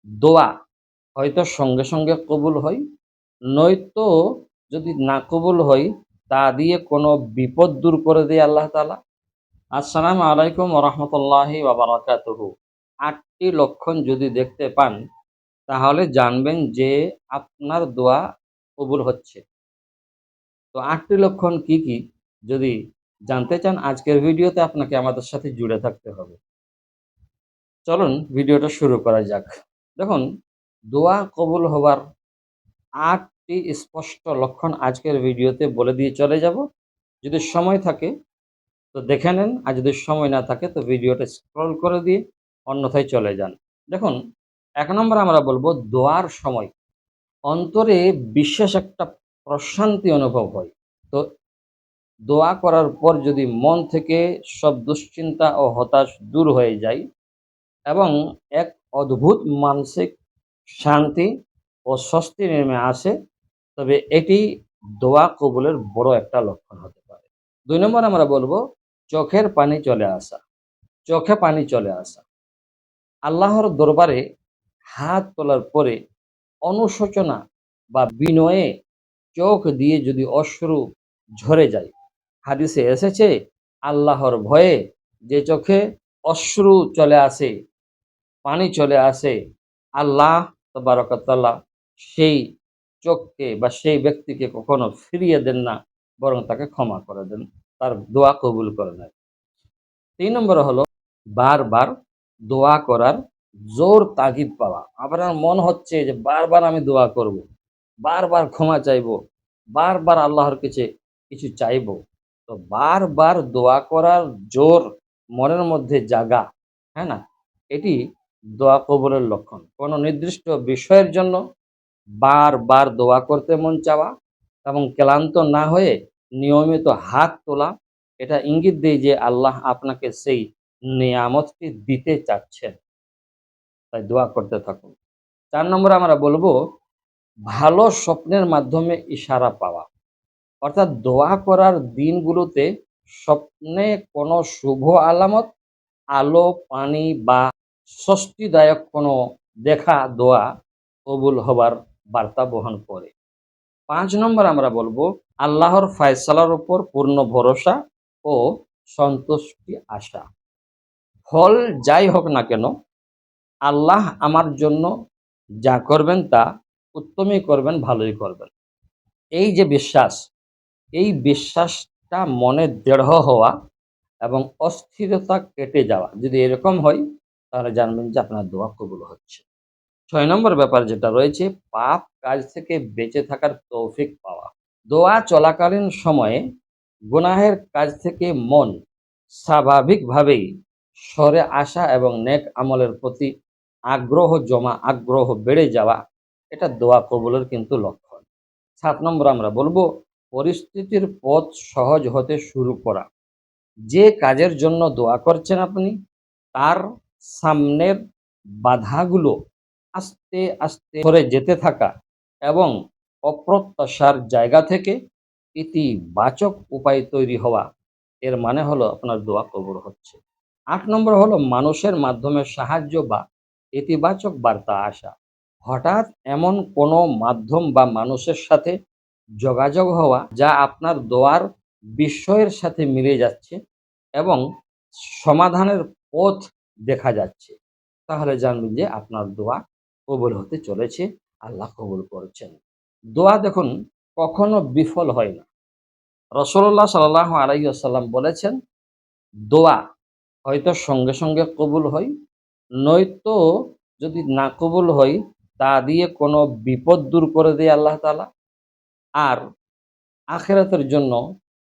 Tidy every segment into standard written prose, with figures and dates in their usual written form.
দোয়া হয়তো সঙ্গে সঙ্গে কবুল হয়, নয়তো যদি না কবুল হয় তা দিয়ে কোনো বিপদ দূর করে দেয় আল্লাহ তাআলা। আসসালামু আলাইকুম ওয়া রাহমাতুল্লাহি ওয়া বারাকাতুহু। ৮টি লক্ষণ যদি দেখতে পান তাহলে জানবেন যে আপনার দোয়া কবুল হচ্ছে। তো ৮টি লক্ষণ কি, কি? যদি জানতে চান আজকের ভিডিওতে আপনাকে আমাদের সাথে জুড়ে থাকতে হবে। চলুন ভিডিওটা শুরু করা যাক। দেখুন, দোয়া কবুল হবার ৮টি স্পষ্ট লক্ষণ আজকের ভিডিওতে বলে দিয়ে চলে যাব। যদি সময় থাকে তো দেখে নেন, আর যদি সময় না থাকে তো ভিডিওটা স্ক্রল করে দিয়ে অন্যথায় চলে যান। দেখুন, ১ নম্বরে আমরা বলব দোয়ার সময় অন্তরে বিশেষ একটা প্রশান্তি অনুভব হয়। তো দোয়া করার পর যদি মন থেকে সব দুশ্চিন্তা ও হতাশ দূর হয়ে যায় এবং এক অদ্ভুত মানসিক শান্তি ও স্বস্তি নেমে আসে, তবে এটি দোয়া কবুলের বড় একটা লক্ষণ হতে পারে। ২ নম্বর আমরা বলব চোখের পানি চলে আসা। চোখে পানি চলে আসা। আল্লাহর দরবারে হাত তোলার পরে অনুশোচনা বা বিনয়ে চোখ দিয়ে যদি অশ্রু ঝরে যায়। হাদিসে এসেছে আল্লাহর ভয়ে যে চোখে অশ্রু চলে আসে, পানি চলে আসে, আল্লাহ তাবারক ওয়া তাআলা সেই চোখকে বা সেই ব্যক্তিকে কখনো ফিরিয়ে দেন না, বরং তাকে ক্ষমা করে দেন। তার দোয়া কবুল করে নেন। ৩ নম্বরে হলো বারবার দোয়া করার জোর তাগিদ পাওয়া। আপনার মন হচ্ছে যে বারবার আমি দোয়া করব, বারবার ক্ষমা চাইবো, বারবার আল্লাহর কাছে কিছু চাইবো। তো বারবার দোয়া করার জোর মনের মধ্যে জাগা, হ্যাঁ না? এটি দোয়া কবুলের লক্ষণ। কোনো নির্দিষ্ট বিষয়ের জন্য বারবার দোয়া করতে মন চাওয়া এবং ক্লান্ত না হয়ে নিয়মিত হাত তোলা, এটা ইঙ্গিত দেয় যে আল্লাহ আপনাকে সেই নেয়ামতটি দিতে চাচ্ছেন। তাই দোয়া করতে থাকুন। ৪ নম্বরে আমরা বলব ভালো স্বপ্নের মাধ্যমে ইশারা পাওয়া। অর্থাৎ দোয়া করার দিনগুলোতে স্বপ্নে কোনো শুভ আলামত, আলো, পানি বা স্বস্তিদায়ক কোনো দেখা দোয়া কবুল হবার বার্তা বহন করে। ৫ নম্বর আমরা বলব আল্লাহর ফায়সালার উপর পূর্ণ ভরসা ও সন্তুষ্টি আসা। ফল যাই হোক না কেন, আল্লাহ আমার জন্য যা করবেন তা উত্তমই করবেন, ভালোই করবেন। এই যে বিশ্বাস, এই বিশ্বাসটা মনে দৃঢ় হওয়া এবং অস্থিরতা কেটে যাওয়া, যদি এরকম হয় তাহলে জানবেন যে আপনার দোয়া কবুল হচ্ছে। ৬ নম্বর ব্যাপার যেটা রয়েছে পাপ কাজ থেকে বেঁচে থাকার তৌফিক পাওয়া। দোয়া চলাকালীন সময়ে গুনাহের কাজ থেকে মন স্বাভাবিকভাবেই সরে আসা এবং নেক আমলের প্রতি আগ্রহ বেড়ে যাওয়া, এটা দোয়া কবুলের কিন্তু লক্ষণ। ৭ নম্বর আমরা বলব পরিস্থিতির পথ সহজ হতে শুরু করা। যে কাজের জন্য দোয়া করছেন আপনি, তার সামনের বাধাগুলো আস্তে আস্তে সরে যেতে থাকা এবং অপ্রত্যাশার জায়গা থেকে ইতিবাচক উপায় তৈরি হওয়া, এর মানে হলো আপনার দোয়া কবুল হচ্ছে। ৮ নম্বর হলো মানুষের মাধ্যমে সাহায্য বা ইতিবাচক বার্তা আসা। হঠাৎ এমন কোনো মাধ্যম বা মানুষের সাথে যোগাযোগ হওয়া যা আপনার দোয়ার বিষয়ের সাথে মিলে যাচ্ছে এবং সমাধানের পথ দেখা যাচ্ছে, তাহলে জানবেন যে আপনার দোয়া কবুল হতে চলেছে, আল্লাহ কবুল করছেন। দোয়া দেখুন কখনো বিফল হয় না। রাসূলুল্লাহ সাল্লাল্লাহু আলাইহি ওয়াসাল্লাম বলেছেন, দোয়া হয়তো সঙ্গে সঙ্গে কবুল হয়, নয়তো যদি না কবুল হয় তা দিয়ে কোনো বিপদ দূর করে দেয় আল্লাহ তাআলা। আর আখিরাতের জন্য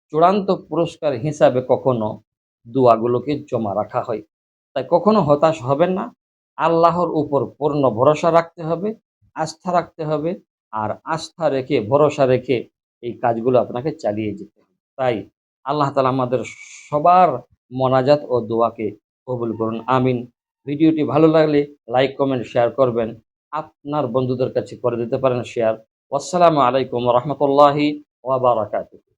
চূড়ান্ত পুরস্কার হিসাবে কখনো দোয়াগুলোকে জমা রাখা হয়। তাই কখনো হতাশ হবেন না। আল্লাহর উপর পূর্ণ ভরসা রাখতে হবে, আস্থা রাখতে হবে। আর আস্থা রেখে, ভরসা রেখে এই কাজগুলো আপনাকে চালিয়ে যেতে হবে। তাই আল্লাহ তাআলা আমাদের সবার মোনাজাত ও দোয়াকে কবুল করুন। আমিন। ভিডিওটি ভালো লাগলে লাইক, কমেন্ট, শেয়ার করবেন। আপনার বন্ধুদের কাছে করে দিতে পারেন শেয়ার। ওয়াসসালামু আলাইকুম ওয়া রাহমাতুল্লাহি ওয়া বারাকাতুহু।